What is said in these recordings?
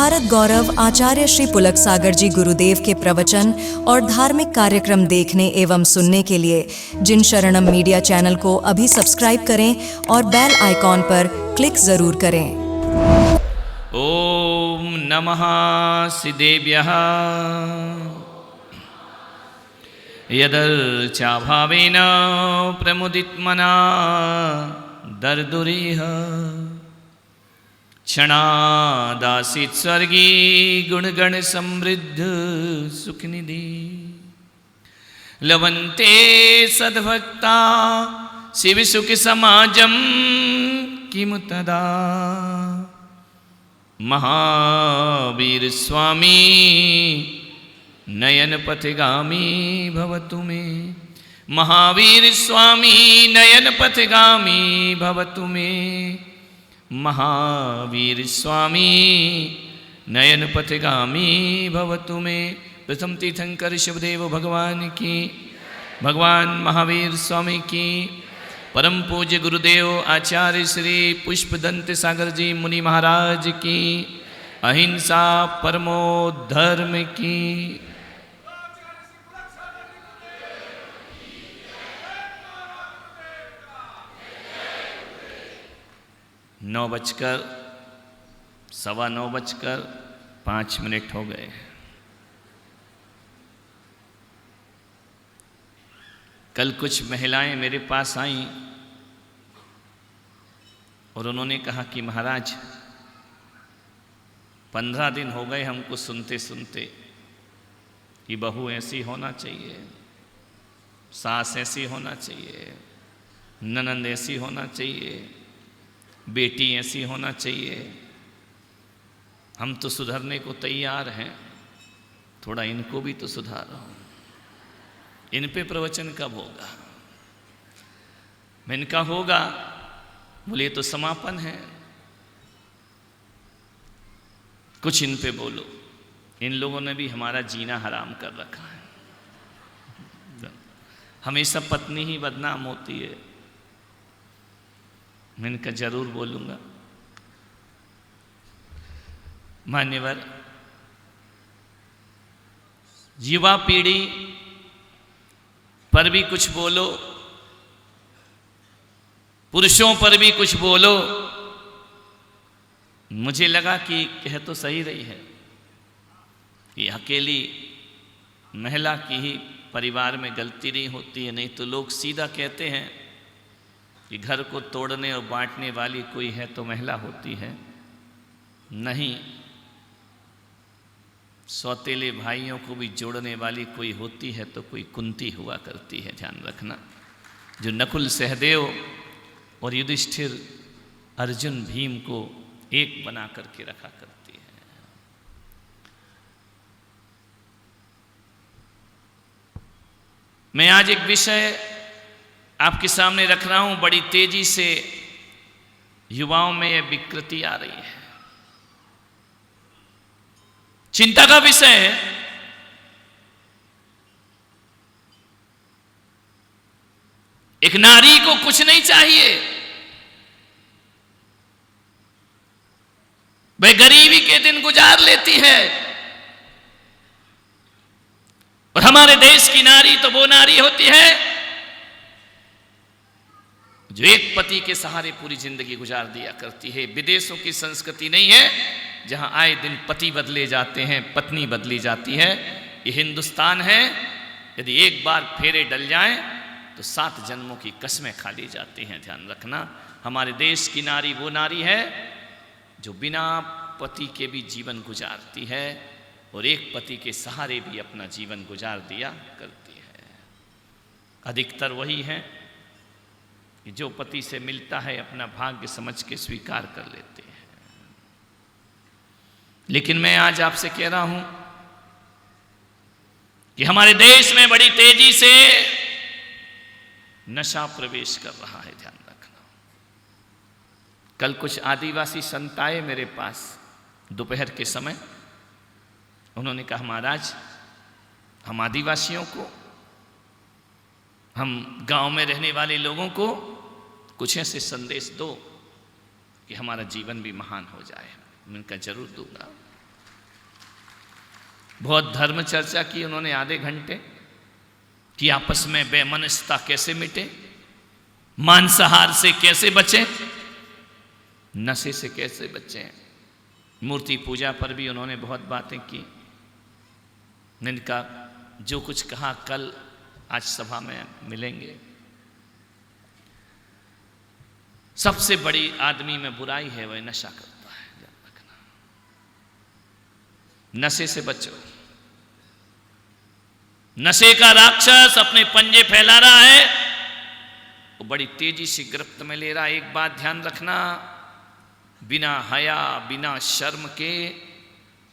भारत गौरव आचार्य श्री पुलक सागर जी गुरुदेव के प्रवचन और धार्मिक कार्यक्रम देखने एवं सुनने के लिए जिन शरणम मीडिया चैनल को अभी सब्सक्राइब करें और बेल आइकॉन पर क्लिक जरूर करें। ओम नमः सिद्धेभ्यः यदर्चाभावेन प्रमुदितमना दर्दुरिह क्षणादासीत् स्वर्गी गुणगण समृद्ध सुखनिधि लवन्ते सद्भक्ता शिव सुख समाजम किमु तदा महावीर स्वामी नयन पथगामी भवतु मे महावीर स्वामी नयन पथगामी भवतु मे महावीर स्वामी नयन पथगामी भवतु मे। प्रथम तीर्थंकर शिवदेव भगवान की, भगवान महावीर स्वामी की, परम पूज्य गुरुदेव आचार्य श्री पुष्पदंत सागर जी मुनि महाराज की, अहिंसा परमो धर्म की। 9:15 हो गए। कल कुछ महिलाएं मेरे पास आईं और उन्होंने कहा कि महाराज 15 दिन हो गए हमको सुनते सुनते कि बहू ऐसी होना चाहिए, सास ऐसी होना चाहिए, ननंद ऐसी होना चाहिए, बेटी ऐसी होना चाहिए। हम तो सुधरने को तैयार हैं, थोड़ा इनको भी तो सुधारो। इन पे प्रवचन कब होगा? मैं इनका होगा बोले तो समापन है, कुछ इन पे बोलो। इन लोगों ने भी हमारा जीना हराम कर रखा है। हमेशा पत्नी ही बदनाम होती है। मैं इनका जरूर बोलूंगा। मान्यवर, युवा पीढ़ी पर भी कुछ बोलो, पुरुषों पर भी कुछ बोलो। मुझे लगा कि कह तो सही रही है कि अकेली महिला की ही परिवार में गलती नहीं होती है। नहीं तो लोग सीधा कहते हैं कि घर को तोड़ने और बांटने वाली कोई है तो महिला होती है। नहीं, सौतेले भाइयों को भी जोड़ने वाली कोई होती है तो कोई कुंती हुआ करती है। ध्यान रखना, जो नकुल सहदेव और युधिष्ठिर अर्जुन भीम को एक बना करके रखा करती है। मैं आज एक विषय आपके सामने रख रहा हूं। बड़ी तेजी से युवाओं में यह विकृति आ रही है, चिंता का विषय है। एक नारी को कुछ नहीं चाहिए, वह गरीबी के दिन गुजार लेती है। और हमारे देश की नारी तो वो नारी होती है जो एक पति के सहारे पूरी जिंदगी गुजार दिया करती है। विदेशों की संस्कृति नहीं है जहां आए दिन पति बदले जाते हैं, पत्नी बदली जाती है। ये हिंदुस्तान है, यदि एक बार फेरे डल जाएं तो 7 जन्मों की कसमें खा ली जाती हैं। ध्यान रखना, हमारे देश की नारी वो नारी है जो बिना पति के भी जीवन गुजारती है और एक पति के सहारे भी अपना जीवन गुजार दिया करती है। अधिकतर वही है कि जो पति से मिलता है अपना भाग्य समझ के स्वीकार कर लेते हैं। लेकिन मैं आज आपसे कह रहा हूं कि हमारे देश में बड़ी तेजी से नशा प्रवेश कर रहा है। ध्यान रखना, कल कुछ आदिवासी संत आए मेरे पास दोपहर के समय। उन्होंने कहा महाराज, हम आदिवासियों को, हम गांव में रहने वाले लोगों को कुछ ऐसे संदेश दो कि हमारा जीवन भी महान हो जाए। मैं इनका जरूर दूंगा। बहुत धर्म चर्चा की उन्होंने आधे घंटे कि आपस में बेमनस्ता कैसे मिटे, मांसाहार से कैसे बचें, नशे से कैसे बचें। मूर्ति पूजा पर भी उन्होंने बहुत बातें की। इनका जो कुछ कहा कल आज सभा में मिलेंगे। सबसे बड़ी आदमी में बुराई है वह नशा करता है, ध्यान रखना। नशे से बचो। नशे का राक्षस अपने पंजे फैला रहा है, वो बड़ी तेजी से गिरफ्त में ले रहा है। एक बात ध्यान रखना, बिना हया बिना शर्म के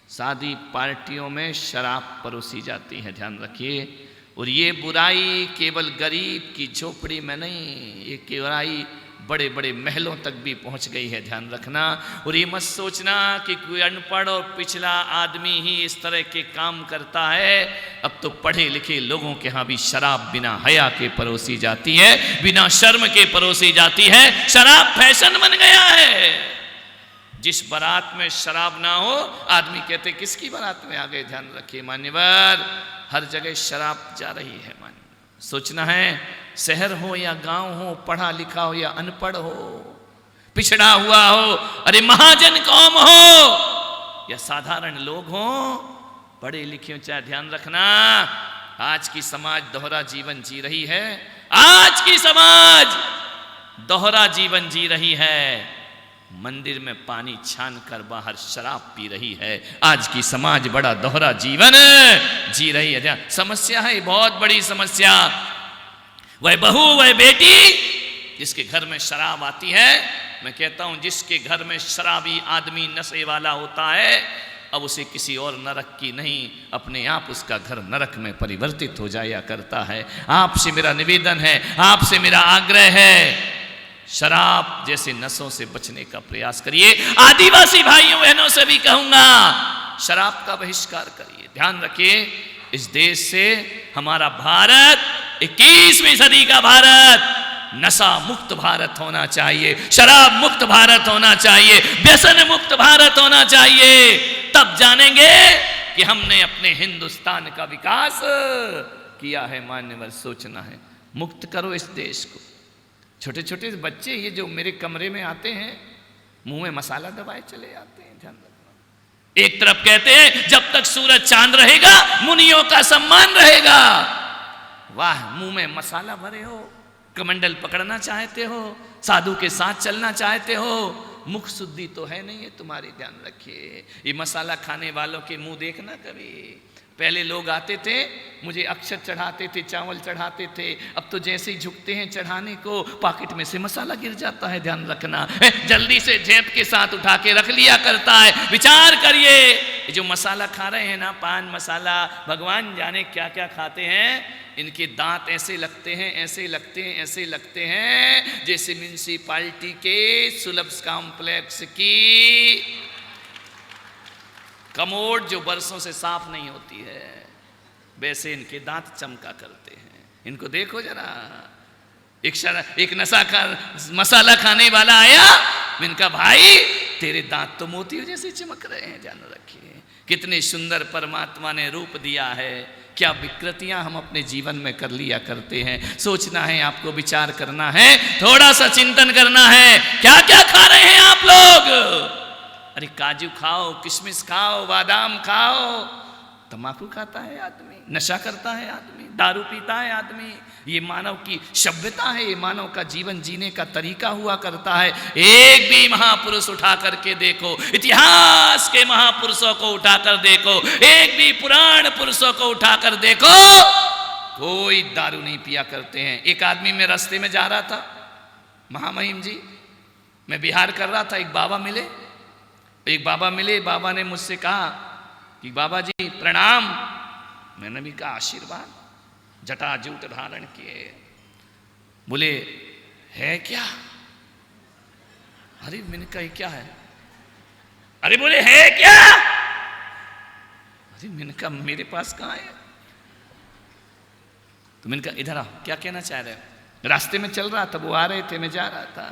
शादी पार्टियों में शराब परोसी जाती है, ध्यान रखिए। और ये बुराई केवल गरीब की झोपड़ी में नहीं, ये बुराई बड़े बड़े महलों तक भी पहुंच गई है, ध्यान रखना। और ये मत सोचना कि कोई अनपढ़ और पिछला आदमी ही इस तरह के काम करता है। अब तो पढ़े लिखे लोगों के यहाँ भी शराब बिना हया के परोसी जाती है, बिना शर्म के परोसी जाती है। शराब फैशन बन गया है। जिस बारात में शराब ना हो, आदमी कहते किसकी बारात में आ गए, ध्यान रखिए मान्यवर। हर जगह शराब जा रही है मान्यवर। सोचना है शहर हो या गांव हो, पढ़ा लिखा हो या अनपढ़ हो, पिछड़ा हुआ हो, अरे महाजन कौम हो या साधारण लोग हो, पढ़े लिखे हो चाहे, ध्यान रखना आज की समाज दोहरा जीवन जी रही है। आज की समाज दोहरा जीवन जी रही है। मंदिर में पानी छान कर बाहर शराब पी रही है। आज की समाज बड़ा दोहरा जीवन जी रही है। समस्या है, बहुत बड़ी समस्या। वह बहू वह बेटी जिसके घर में शराब आती है, मैं कहता हूं जिसके घर में शराबी आदमी नशे वाला होता है, अब उसे किसी और नरक की नहीं, अपने आप उसका घर नरक में परिवर्तित हो जाया करता है। आपसे मेरा निवेदन है, आपसे मेरा आग्रह है, शराब जैसे नशों से बचने का प्रयास करिए। आदिवासी भाइयों बहनों से भी कहूंगा, शराब का बहिष्कार करिए। ध्यान रखिए, इस देश से हमारा भारत 21वीं सदी का भारत नशा मुक्त भारत होना चाहिए, शराब मुक्त भारत होना चाहिए, व्यसन मुक्त भारत होना चाहिए। तब जानेंगे कि हमने अपने हिंदुस्तान का विकास किया है। मान्यवर, सोचना है, मुक्त करो इस देश को। छोटे छोटे बच्चे ये जो मेरे कमरे में आते हैं, मुंह में मसाला दबाए चले आते हैं, ध्यान रखना। एक तरफ कहते हैं जब तक सूरज चांद रहेगा मुनियों का सम्मान रहेगा। वाह, मुंह में मसाला भरे हो, कमंडल पकड़ना चाहते हो, साधु के साथ चलना चाहते हो, मुख शुद्धि तो है नहीं है तुम्हारी, ध्यान रखिए। ये मसाला खाने वालों के मुंह देखना कभी। पहले लोग आते थे, मुझे अक्षत चढ़ाते थे, चावल चढ़ाते थे, अब तो जैसे ही झुकते हैं चढ़ाने को, पॉकेट में से मसाला गिर जाता है, ध्यान रखना। जल्दी से जेब के साथ उठा के रख लिया करता है। विचार करिए, जो मसाला खा रहे हैं ना, पान मसाला, भगवान जाने क्या क्या खाते हैं, इनके दांत ऐसे लगते हैं, ऐसे लगते हैं, ऐसे लगते हैं जैसे म्यूनिसिपालिटी के सुलभ कॉम्प्लेक्स की कमोड जो बरसों से साफ नहीं होती है, वैसे इनके दांत चमका करते हैं। इनको देखो जरा। एक नशा का मसाला खाने वाला आया, इनका भाई तेरे दांत तो मोतियों जैसे चमक रहे हैं, ध्यान रखिए। कितने सुंदर परमात्मा ने रूप दिया है, क्या विकृतियां हम अपने जीवन में कर लिया करते हैं। सोचना है, आपको विचार करना है, थोड़ा सा चिंतन करना है, क्या क्या खा रहे हैं आप लोग। अरे काजू खाओ, किशमिश खाओ, बादाम खाओ, तंबाकू खाता है आदमी, नशा करता है आदमी, दारू पीता है आदमी। ये मानव की सभ्यता है, ये मानव का जीवन जीने का तरीका हुआ करता है। एक भी महापुरुष उठा करके देखो, इतिहास के महापुरुषों को उठाकर देखो, एक भी पुराण पुरुषों को उठाकर देखो, कोई दारू नहीं पिया करते हैं। एक आदमी में रास्ते में जा रहा था, महामहिम जी, मैं बिहार कर रहा था, एक बाबा मिले। बाबा ने मुझसे कहा कि बाबा जी प्रणाम। मैंने भी कहा आशीर्वाद। जटाजूट धारण किए, बोले है क्या? अरे मैंने कहा क्या है? अरे बोले है क्या? अरे मैंने कहा मेरे पास कहाँ है? तो मैंने कहा इधर आओ, क्या कहना चाह रहे हो? रास्ते में चल रहा था, वो आ रहे थे, मैं जा रहा था।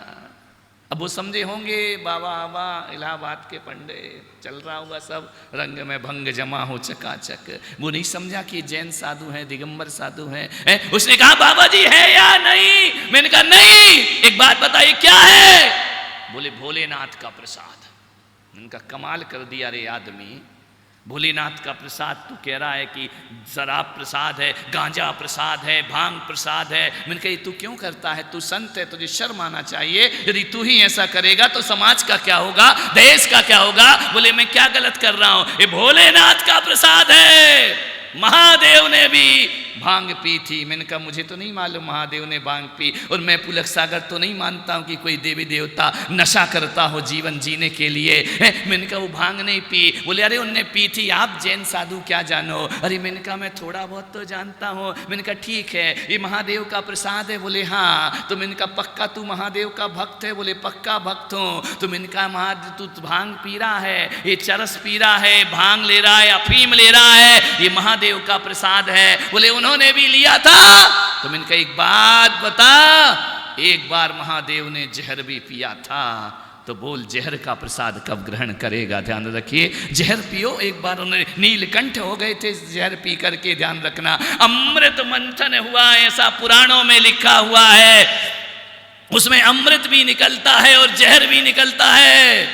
अब वो समझे होंगे बाबा बाबा इलाहाबाद के पंडे, चल रहा होगा सब रंग में भंग जमा हो चकाचक। वो नहीं समझा कि जैन साधु हैं, दिगंबर साधु हैं। उसने कहा बाबा जी है या नहीं? मैंने कहा नहीं, एक बात बताइए क्या है? बोले भोलेनाथ का प्रसाद। मैंने कहा कमाल कर दिया रे आदमी, भोलेनाथ का प्रसाद तू कह रहा है कि शराब प्रसाद है, गांजा प्रसाद है, भांग प्रसाद है। मैंने कहा तू क्यों करता है? तू संत है, तुझे शर्म आना चाहिए। यदि तू ही ऐसा करेगा तो समाज का क्या होगा, देश का क्या होगा? बोले मैं क्या गलत कर रहा हूं? ये भोलेनाथ का प्रसाद है। महादेव ने भी भांग पी थी। मैंने कहा मुझे तो नहीं मालूम महादेव ने भांग पी, और मैं पुलक सागर तो नहीं मानता हूं कि कोई देवी देवता नशा करता हो जीवन जीने के लिए। मैंने कहा वो भांग नहीं पी। बोले अरे उनने पी थी, आप जैन साधु क्या जानो? अरे मैंने कहा मैं थोड़ा बहुत तो जानता हूं। मैंने कहा ठीक है, ये महादेव का प्रसाद है? बोले हाँ। तो मैंने कहा पक्का तू महादेव का भक्त है? बोले पक्का भक्त हूं। तो मैंने कहा महादेव तू भांग पी रहा है, ये चरस पी रहा है, भांग ले रहा है, अफीम ले रहा है, ये महादेव का प्रसाद है। बोले उन्होंने भी लिया था। तो मैंने कहा एक बात बता, एक बार महादेव ने जहर भी पिया था, तो बोल जहर का प्रसाद कब ग्रहण करेगा? ध्यान रखिए, जहर पियो। एक बार उन्होंने नीलकंठ हो गए थे जहर पी करके, ध्यान रखना। अमृत मंथन हुआ, ऐसा पुराणों में लिखा हुआ है, उसमें अमृत भी निकलता है और जहर भी निकलता है।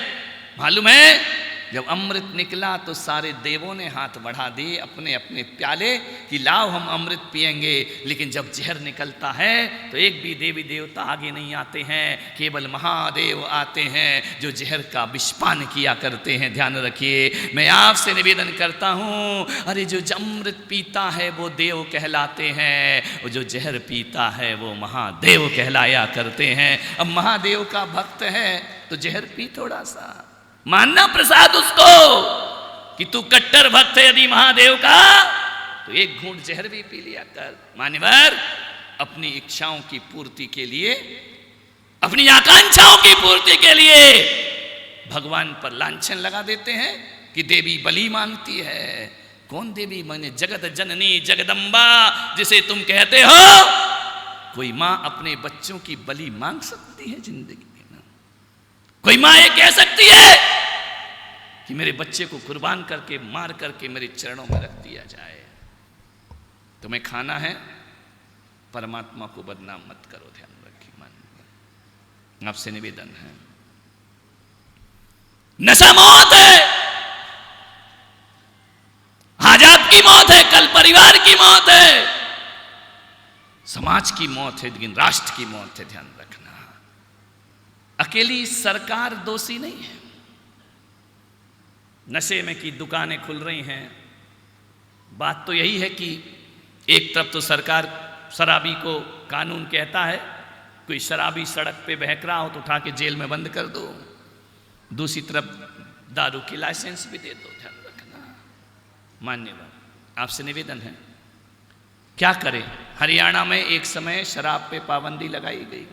मालूम है जब अमृत निकला तो सारे देवों ने हाथ बढ़ा दिए अपने अपने प्याले कि लाओ हम अमृत पिएंगे। लेकिन जब जहर निकलता है तो एक भी देवी देवता आगे नहीं आते हैं, केवल महादेव आते हैं जो जहर का विषपान किया करते हैं। ध्यान रखिए, मैं आपसे निवेदन करता हूँ, अरे जो अमृत पीता है वो देव कहलाते हैं, और जो जहर पीता है वो महादेव कहलाया करते हैं। अब महादेव का भक्त है तो जहर पी थोड़ा सा, मानना प्रसाद उसको कि तू कट्टर भक्त है यदि महादेव का, तो एक घूंट जहर भी पी लिया कर। मान्यवर अपनी इच्छाओं की पूर्ति के लिए, अपनी आकांक्षाओं की पूर्ति के लिए भगवान पर लांछन लगा देते हैं कि देवी बलि मांगती है। कौन देवी? माने जगत जननी जगदम्बा जिसे तुम कहते हो। कोई मां अपने बच्चों की बलि मांग सकती है जिंदगी में? कोई मां ये कह सकती है कि मेरे बच्चे को कुर्बान करके मार करके मेरे चरणों में रख दिया जाए? तुम्हें खाना है, परमात्मा को बदनाम मत करो। ध्यान रखिए, मान आपसे निवेदन है। नशा मौत है, आज आपकी मौत है, कल परिवार की मौत है, समाज की मौत है, लेकिन राष्ट्र की मौत है। ध्यान रखना, अकेली सरकार दोषी नहीं है। नशे में की दुकानें खुल रही हैं, बात तो यही है कि एक तरफ तो सरकार शराबी को कानून कहता है कोई शराबी सड़क पे बहक रहा हो तो उठा के जेल में बंद कर दो, दूसरी तरफ दारू की लाइसेंस भी दे दो। ध्यान रखना, मान्यवर आपसे निवेदन है, क्या करें? हरियाणा में एक समय शराब पे पाबंदी लगाई गई,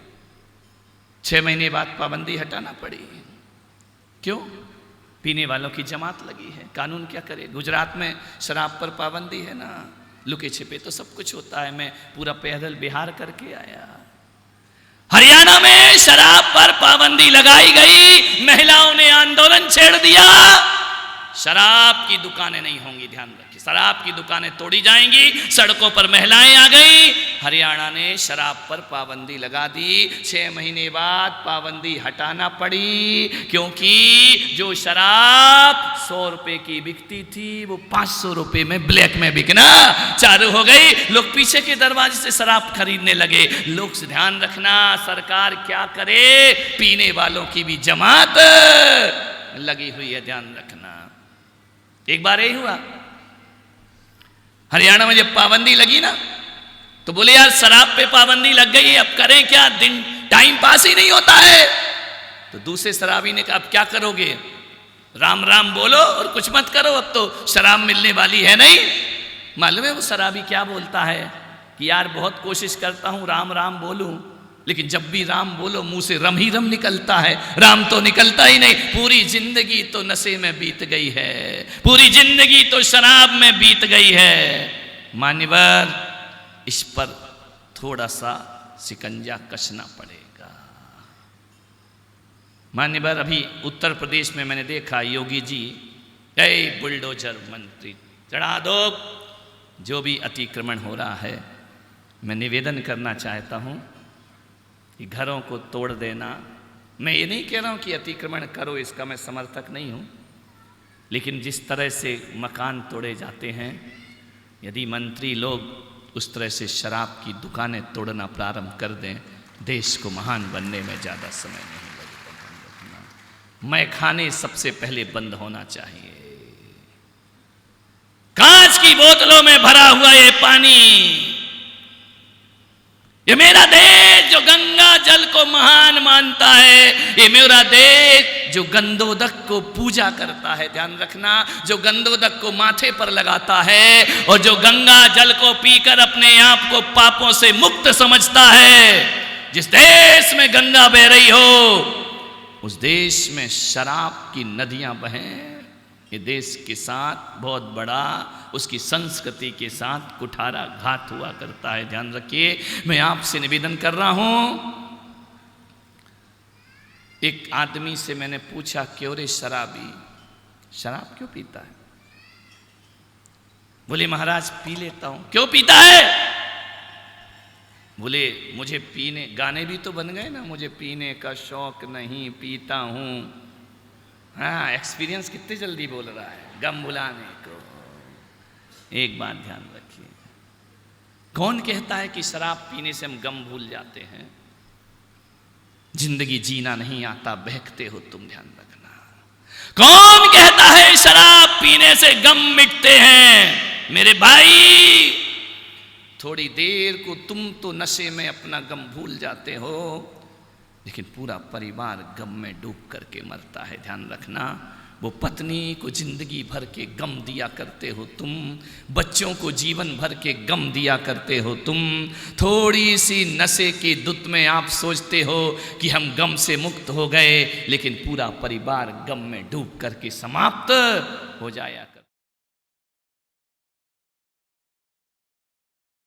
6 महीने बाद पाबंदी हटाना पड़ी। क्यों? पीने वालों की जमात लगी है, कानून क्या करे? गुजरात में शराब पर पाबंदी है ना, लुके छिपे तो सब कुछ होता है। मैं पूरा पैदल बिहार करके आया। हरियाणा में शराब पर पाबंदी लगाई गई, महिलाओं ने आंदोलन छेड़ दिया, शराब की दुकानें नहीं होंगी। ध्यान रखिए, शराब की दुकानें तोड़ी जाएंगी, सड़कों पर महिलाएं आ गई। हरियाणा ने शराब पर पाबंदी लगा दी, 6 महीने बाद पाबंदी हटाना पड़ी, क्योंकि जो शराब 100 रुपए की बिकती थी वो 500 रुपए में ब्लैक में बिकना चालू हो गई। लोग पीछे के दरवाजे से शराब खरीदने लगे। लोग से ध्यान रखना, सरकार क्या करे, पीने वालों की भी जमात लगी हुई है। ध्यान रखना, एक बार यही हुआ हरियाणा में जब पाबंदी लगी ना, तो बोले यार शराब पे पाबंदी लग गई, अब करें क्या, दिन टाइम पास ही नहीं होता है। तो दूसरे शराबी ने कहा अब क्या करोगे, राम राम बोलो और कुछ मत करो, अब तो शराब मिलने वाली है नहीं। मालूम है वो शराबी क्या बोलता है कि यार बहुत कोशिश करता हूं राम राम बोलूं, लेकिन जब भी राम बोलो मुंह से रम ही रम निकलता है, राम तो निकलता ही नहीं। पूरी जिंदगी तो नशे में बीत गई है, पूरी जिंदगी तो शराब में बीत गई है। मान्यवर इस पर थोड़ा सा शिकंजा कसना पड़ेगा। मान्यवर अभी उत्तर प्रदेश में मैंने देखा योगी जी कई बुलडोजर मंत्री चढ़ा दो, जो भी अतिक्रमण हो रहा है। मैं निवेदन करना चाहता हूँ कि घरों को तोड़ देना, मैं ये नहीं कह रहा हूँ कि अतिक्रमण करो, इसका मैं समर्थक नहीं हूँ, लेकिन जिस तरह से मकान तोड़े जाते हैं, यदि मंत्री लोग उस तरह से शराब की दुकानें तोड़ना प्रारंभ कर दें, देश को महान बनने में ज़्यादा समय नहीं लगेगा। मैं खाने सबसे पहले बंद होना चाहिए। कांच की बोतलों में भरा हुआ ये पानी, ये मेरा देश जो गंगा जल को महान मानता है, ये मेरा देश जो गंधोदक को पूजा करता है, ध्यान रखना, जो गंधोदक को माथे पर लगाता है और जो गंगा जल को पीकर अपने आप को पापों से मुक्त समझता है। जिस देश में गंगा बह रही हो उस देश में शराब की नदियां बहें, ये देश के साथ बहुत बड़ा उसकी संस्कृति के साथ कुठारा घात हुआ करता है। ध्यान रखिए, मैं आपसे निवेदन कर रहा हूं। एक आदमी से मैंने पूछा, क्यों रे शराबी, शराब क्यों पीता है? बोले महाराज पी लेता हूं। क्यों पीता है? बोले मुझे पीने, गाने भी तो बन गए ना, मुझे पीने का शौक नहीं, पीता हूं। हाँ, एक्सपीरियंस कितने जल्दी बोल रहा है, गम भुलाने को। एक बात ध्यान रखिए, कौन कहता है कि शराब पीने से हम गम भूल जाते हैं? जिंदगी जीना नहीं आता, बहकते हो तुम, ध्यान रखना। कौन कहता है शराब पीने से गम मिटते हैं? मेरे भाई, थोड़ी देर को तुम तो नशे में अपना गम भूल जाते हो, लेकिन पूरा परिवार गम में डूब करके मरता है। ध्यान रखना, वो पत्नी को जिंदगी भर के गम दिया करते हो तुम, बच्चों को जीवन भर के गम दिया करते हो तुम। थोड़ी सी नशे की दुत में आप सोचते हो कि हम गम से मुक्त हो गए, लेकिन पूरा परिवार गम में डूब करके समाप्त हो जाया कर।